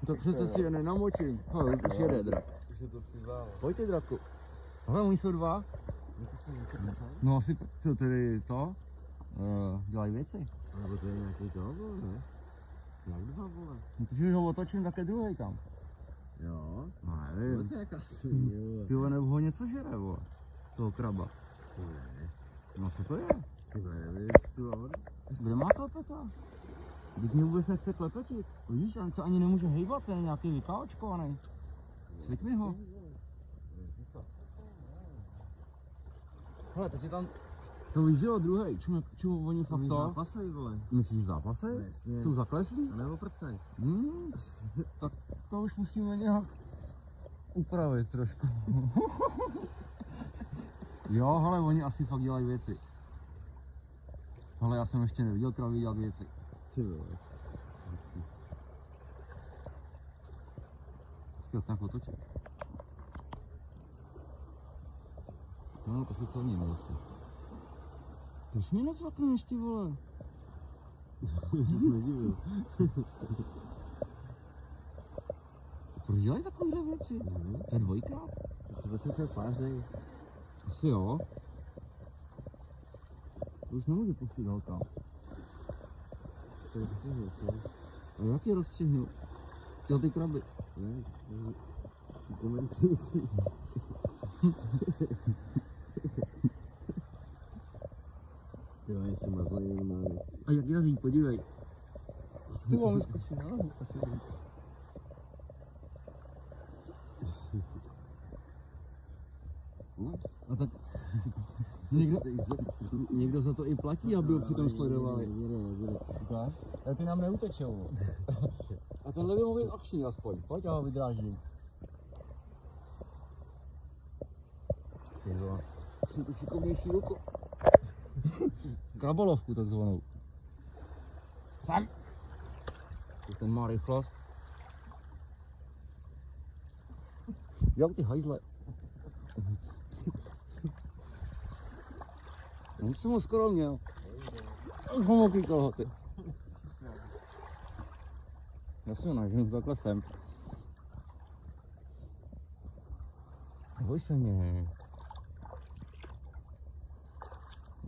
To přece si je nenamočím. Hele, už jede drak. Už je to přizválo. Pojďte, draku. Hele, oni jsou dva. No asi to tedy to. Dělají věci. Nebo to je nějaký toho, ne? Jak dva, vole? No to, že ho otočím, tak je druhý tam. Jo? No nevím. To je jaká svíně, Ty vole, nebo ho něco žere, vole. Toho kraba. To ne. No co to je? Ty nevím, tu on. Kde má klepeta? Teď mě vůbec nechce klepetit. Vidíš, on se ani nemůže hejbat, ten je nějaký vykáočkovaný. Svěť mi ho. Hele, teď je tam... To víš, jo, druhej. Čemu oni fakt to? Zápasej, vole. Myslíš zápasej? No, jasně. Jsou zakleslí? A nebo prcej. Tak to už musíme nějak upravit trošku. Jo, hele, oni asi fakt dělají věci. Hele, já jsem ještě neviděl kravy dělat věci. Ty vole. Chtěl tak otočit. No, to si to mě asi. Proč mě necvakneš, ty vole? Jsi se nedivil. Proč dělají takovýhle věci? To je dvojkrát? Třeba se to pářej. Asi jo. To už nemůžu pustit holka. To je rozstřihnul, ne? A jak je rozstřihnul? Jo, ty kraby. Ne, komentuj. Ty jo, jestli mazlený normálně. A jak jazdí, podívej. Ty mám zkusit, no, asi budu. A tak někdo za to i platí, aby ho přitom sledovali. Ukáž? Ale ty nám neutečou. A tenhle by mohl být akční aspoň. Pojď, já ho vydrážím. Tyjo. Jsem tu šikovnější ruku. Krabolovku takzvanou. Sam! Ten má rychlost. Jo, ty hajzle. Už jsem ho skoro měl. Už ho mohl kalhoty. Já si ho naženu takhle sem. Neboj se mě.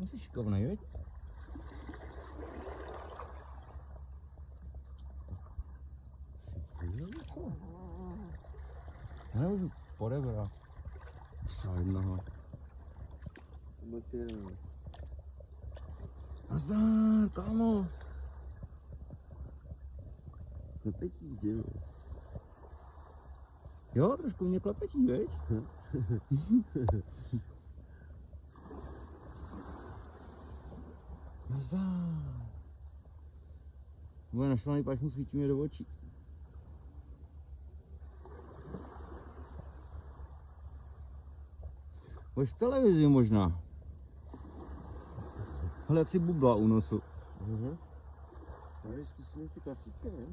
Jsi šikovnej, viď? Já nemůžu podebrat. Psa jednoho. Nazdar, kámo. Klepetí, že? Jo, trošku mě klepetí, viď? Nazdar. Moje naštvaný páč mu svítí mě do očí. Budeš v televizi možná. Hele, jak si bubla u nosu. Tady zkusíme ty klacíky, ne?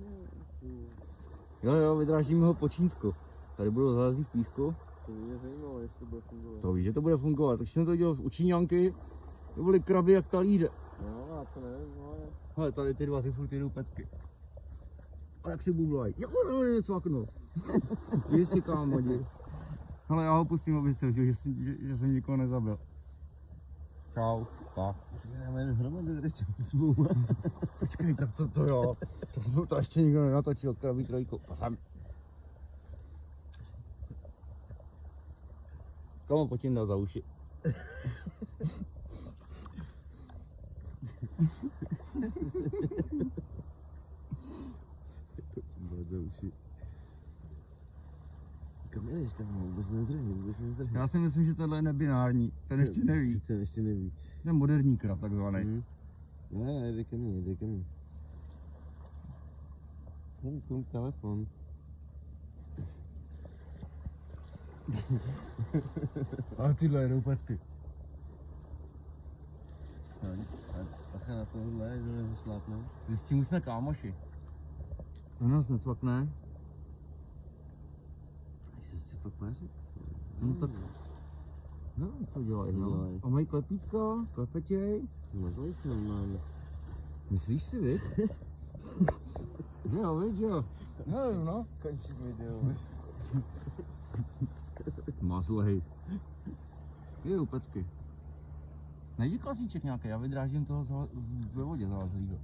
Jo, vydrážíme ho po Čínsku. Tady budou zalezlí v písku. To mě zajímalo, jestli to bude fungovat. To víš, že to bude fungovat. Takže jsem to dělal u Číňanky. To byly kraby jak talíře. No, a to nevím, ale... Hele, tady ty dva, ty furt jedou pecky. A jak si bublají. Jak ho něco vaknul. Víš si, kámo, jdi. Hele, já ho pustím, abyste viděl, že jsem nikoho nezabil. Čau, tak. Co my dáme jen hromady tady s Počkej, tak to jo. To ještě nikdo nenatočil, kraví trojku. Pasem. Komu potím dal za uši? Za uši. Kam jedeš, kámo? Vůbec nezdrhni. Já si myslím, že tohle je nebinární. Ten ještě neví. Ten ještě neví. Ten moderní krav takzvaný. Ne, jde ke mně. Ten telefon. Ale tyhle jedou pecky. Pacha na tohle, že nezešlápne. Vy s tím jsme kámoši. To nás necvakne. Jsi si fakt pařit? No tak... No, co dělají, no? A mají klepítka, klepetěj. Mazlej si normálně. Myslíš si, viď? Jo, viď, jo. No, no. Končí video. Máslo, hej. Je upecky. Najdi klasíček nějaký, já vydrážím toho ve vodě zalezlýho.